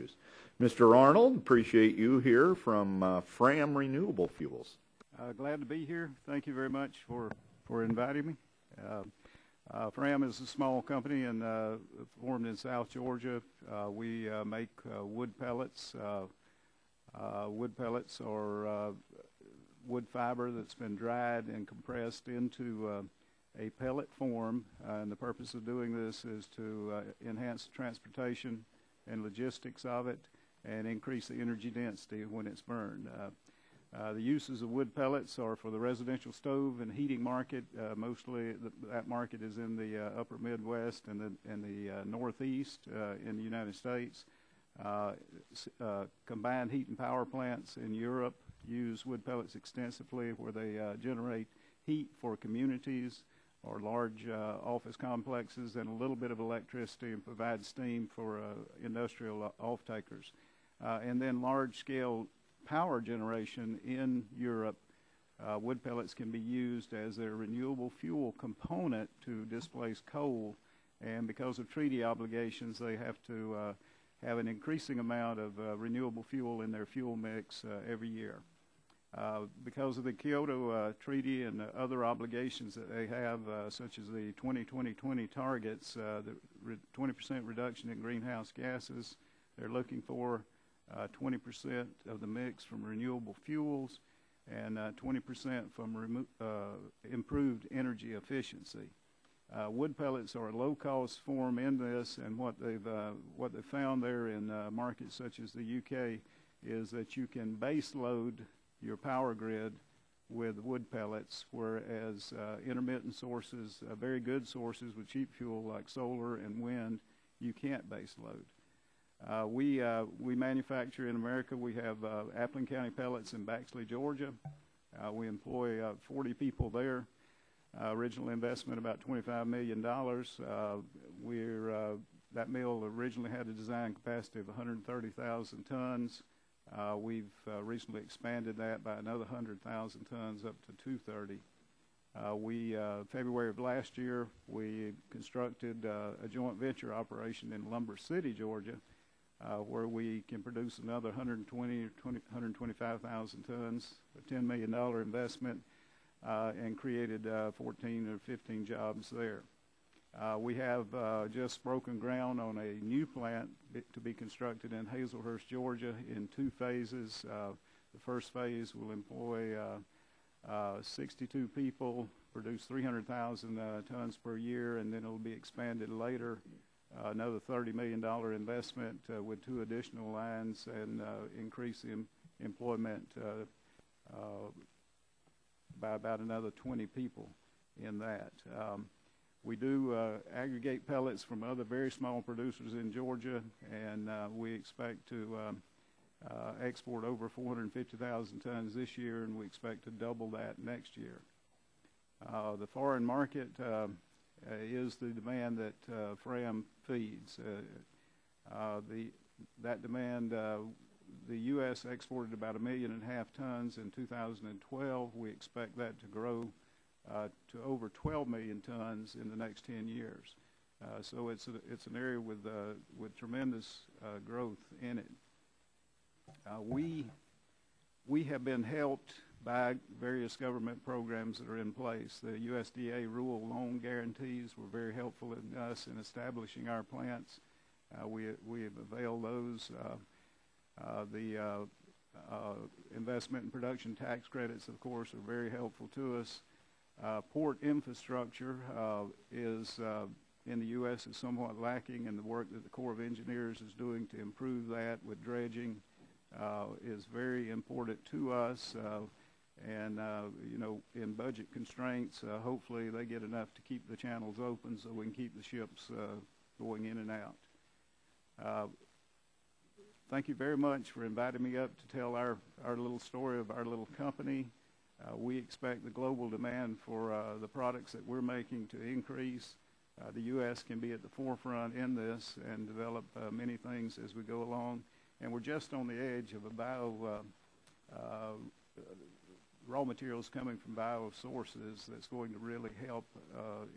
issues. Mr. Arnold, appreciate you here from Fram Renewable Fuels. Glad to be here. Thank you very much for inviting me. Fram is a small company and formed in South Georgia. We make wood pellets. Wood pellets are wood fiber that's been dried and compressed into a pellet form, and the purpose of doing this is to enhance the transportation and logistics of it and increase the energy density when it's burned. The uses of wood pellets are for the residential stove and heating market. Mostly that market is in the upper Midwest and the Northeast in the United States. Combined heat and power plants in Europe use wood pellets extensively, where they generate heat for communities or large office complexes and a little bit of electricity and provide steam for industrial off-takers. And then large-scale power generation in Europe, wood pellets can be used as a renewable fuel component to displace coal, and because of treaty obligations, they have to have an increasing amount of renewable fuel in their fuel mix every year. Because of the Kyoto Treaty and other obligations that they have, such as the 20-20-20 targets, the 20% reduction in greenhouse gases, they're looking for 20% of the mix from renewable fuels and 20% from improved energy efficiency. Wood pellets are a low-cost form in this, and what they've found there in markets such as the UK is that you can base load your power grid with wood pellets, whereas intermittent sources, very good sources with cheap fuel like solar and wind, you can't base load. We manufacture in America. We have Appling County Pellets in Baxley, Georgia. We employ 40 people there. Original investment about $25 million. That mill originally had a design capacity of 130,000 tons. We've recently expanded that by another 100,000 tons up to 230. February of last year, we constructed a joint venture operation in Lumber City, Georgia, where we can produce another 125,000 tons, a $10 million investment, and created 14 or 15 jobs there. We have just broken ground on a new plant to be constructed in Hazelhurst, Georgia, in 2 phases. The first phase will employ 62 people, produce 300,000 tons per year, and then it will be expanded later. Another $30 million investment with 2 additional lines and increase the employment by about another 20 people in that. We do aggregate pellets from other very small producers in Georgia, and we expect to export over 450,000 tons this year, and we expect to double that next year. The foreign market is the demand that Fram feeds. That demand, the U.S. exported about 1.5 million tons in 2012. We expect that to grow to over 12 million tons in the next 10 years. So it's an area with tremendous growth in it. We have been helped by various government programs that are in place. The USDA rural loan guarantees were very helpful in us in establishing our plants. We have availed those. The investment and production tax credits, of course, are very helpful to us. Port infrastructure is in the U.S. is somewhat lacking, and the work that the Corps of Engineers is doing to improve that with dredging is very important to us. And in budget constraints, hopefully they get enough to keep the channels open so we can keep the ships going in and out. Thank you very much for inviting me up to tell our little story of our little company. We expect the global demand for the products that we're making to increase. The U.S. can be at the forefront in this and develop many things as we go along. And we're just on the edge of a raw materials coming from bio sources that's going to really help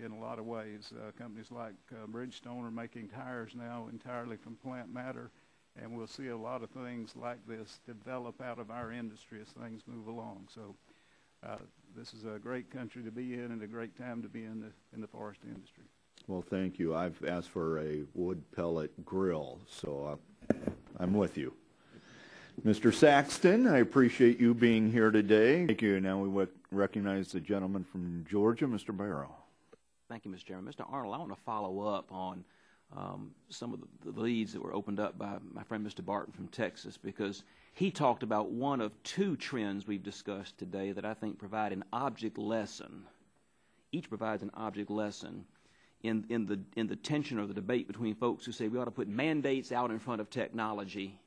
in a lot of ways. Companies like Bridgestone are making tires now entirely from plant matter, and we'll see a lot of things like this develop out of our industry as things move along. So this is a great country to be in and a great time to be in the forest industry. Well, thank you. I've asked for a wood pellet grill, so I'm with you. Mr. Saxton, I appreciate you being here today. Thank you. Now we recognize the gentleman from Georgia, Mr. Barrow. Thank you, Mr. Chairman. Mr. Arnold, I want to follow up on some of the leads that were opened up by my friend Mr. Barton from Texas, because he talked about one of two trends we've discussed today that I think provide an object lesson. Each provides an object lesson in the tension or the debate between folks who say we ought to put mandates out in front of technology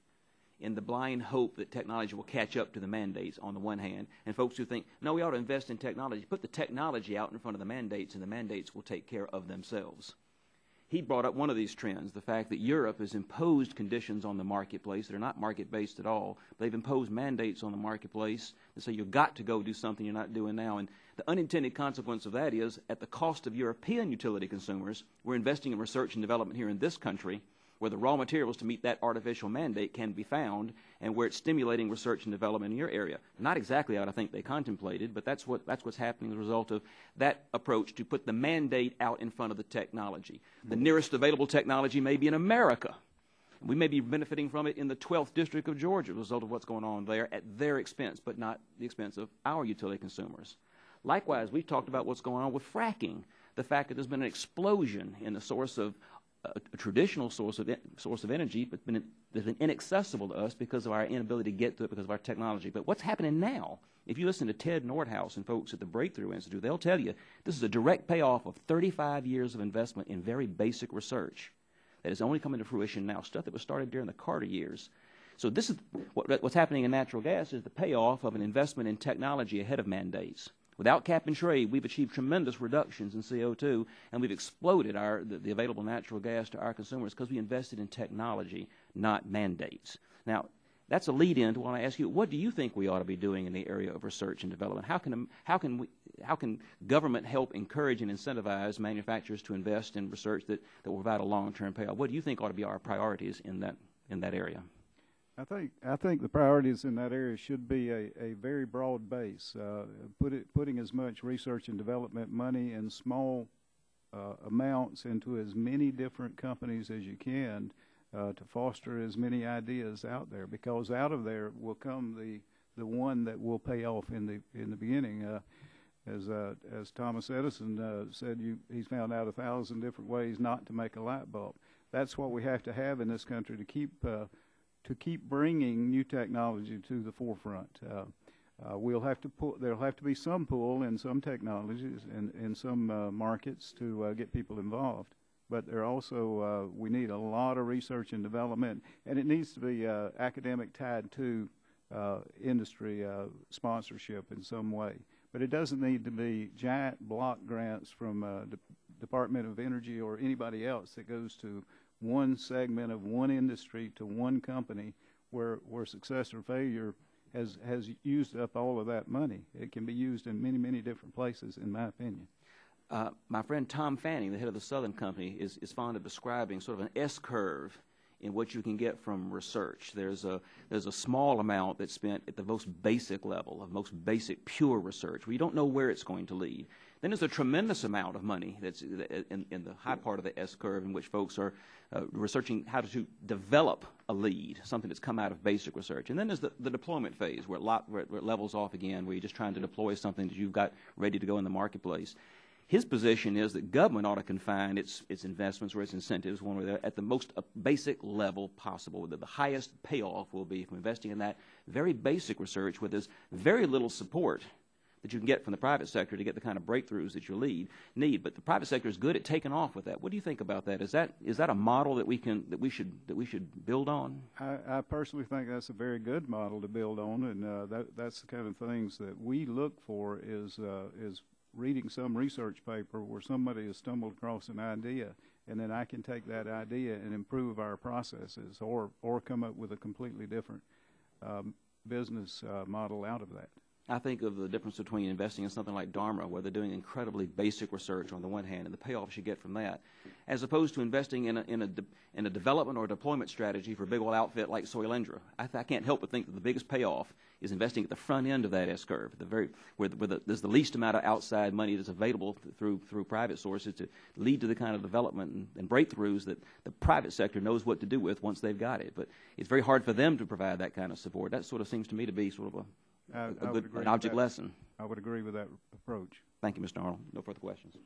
in the blind hope that technology will catch up to the mandates on the one hand, and folks who think, no, we ought to invest in technology. Put the technology out in front of the mandates, and the mandates will take care of themselves. He brought up one of these trends, the fact that Europe has imposed conditions on the marketplace that are not market-based at all. They've imposed mandates on the marketplace that say you've got to go do something you're not doing now. And the unintended consequence of that is, at the cost of European utility consumers, we're investing in research and development here in this country where the raw materials to meet that artificial mandate can be found, and where it's stimulating research and development in your area. Not exactly what I think they contemplated, but that's what's happening as a result of that approach to put the mandate out in front of the technology. The nearest available technology may be in America. We may be benefiting from it in the 12th District of Georgia as a result of what's going on there at their expense, but not the expense of our utility consumers. Likewise, we've talked about what's going on with fracking, the fact that there's been an explosion in the source of a traditional source of energy, but that's been inaccessible to us because of our inability to get to it because of our technology. But what's happening now? If you listen to Ted Nordhaus and folks at the Breakthrough Institute, they'll tell you this is a direct payoff of 35 years of investment in very basic research that is only coming to fruition now, stuff that was started during the Carter years. So this is what's happening in natural gas is the payoff of an investment in technology ahead of mandates. Without cap and trade, we've achieved tremendous reductions in CO2, and we've exploded the available natural gas to our consumers because we invested in technology, not mandates. Now, that's a lead-in to what I ask you. What do you think we ought to be doing in the area of research and development? How can government help encourage and incentivize manufacturers to invest in research that will provide a long-term payoff? What do you think ought to be our priorities in that area? I think the priorities in that area should be a very broad base, putting as much research and development money in small amounts into as many different companies as you can to foster as many ideas out there, because out of there will come the one that will pay off in the beginning. As Thomas Edison said, he's found out 1,000 different ways not to make a light bulb. That's what we have to have in this country to keep bringing new technology to the forefront. There'll have to be some pull in some technologies and in some markets to get people involved. But there also we need a lot of research and development, and it needs to be academic tied to industry sponsorship in some way. But it doesn't need to be giant block grants from Department of Energy or anybody else that goes to one segment of one industry to one company where success or failure has used up all of that money. It can be used in many, many different places, in my opinion. My friend Tom Fanning, the head of the Southern Company, is fond of describing sort of an S-curve in what you can get from research. There's a small amount that's spent at the most basic level of most basic pure research where you don't know where it's going to lead. Then there's a tremendous amount of money that's in the high part of the S-curve in which folks are researching how to develop a lead, something that's come out of basic research. And then there's the deployment phase where it levels off again, where you're just trying to deploy something that you've got ready to go in the marketplace. His position is that government ought to confine its investments or its incentives one way or the other at the most basic level possible. The highest payoff will be from investing in that very basic research where there's very little support that you can get from the private sector to get the kind of breakthroughs that you need. But the private sector is good at taking off with that. What do you think about that? Is that a model that we should build on? I personally think that's a very good model to build on, and that's the kind of things that we look for is reading some research paper where somebody has stumbled across an idea, and then I can take that idea and improve our processes or come up with a completely different business model out of that. I think of the difference between investing in something like Dharma, where they're doing incredibly basic research on the one hand, and the payoffs you get from that, as opposed to investing in a development or deployment strategy for a big old outfit like Soylendra. I can't help but think that the biggest payoff is investing at the front end of that S-curve, where there's the least amount of outside money that's available through private sources to lead to the kind of development and breakthroughs that the private sector knows what to do with once they've got it. But it's very hard for them to provide that kind of support. That sort of seems to me to be sort of an object lesson. I would agree with that approach. Thank you, Mr. Arnold. No further questions.